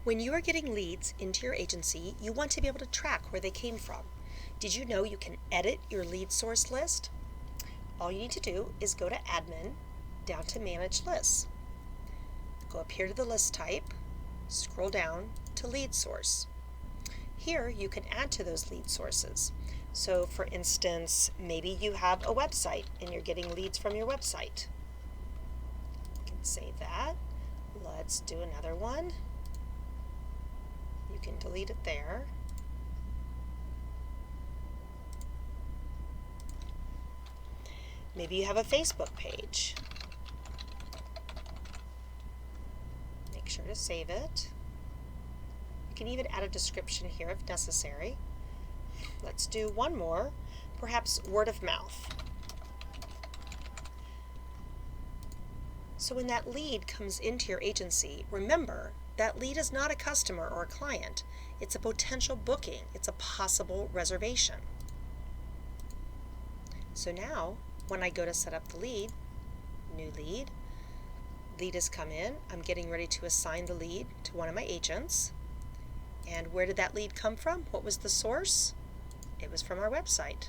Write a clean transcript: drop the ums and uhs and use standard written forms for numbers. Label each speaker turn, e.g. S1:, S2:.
S1: When you are getting leads into your agency, you want to be able to track where they came from. Did you know you can edit your lead source list? All you need to do is go to Admin, down to Manage Lists. Go up here to the list type, scroll down to Lead Source. Here you can add to those lead sources. So for instance, maybe you have a website and you're getting leads from your website. You can save that. Let's do another one. You can delete it there. Maybe you have a Facebook page. Make sure to save it. You can even add a description here if necessary. Let's do one more, perhaps word of mouth. So when that lead comes into your agency, remember that lead is not a customer or a client. It's a potential booking. It's a possible reservation. So now, when I go to set up the lead, new lead, lead has come in. I'm getting ready to assign the lead to one of my agents. And where did that lead come from? What was the source? It was from our website.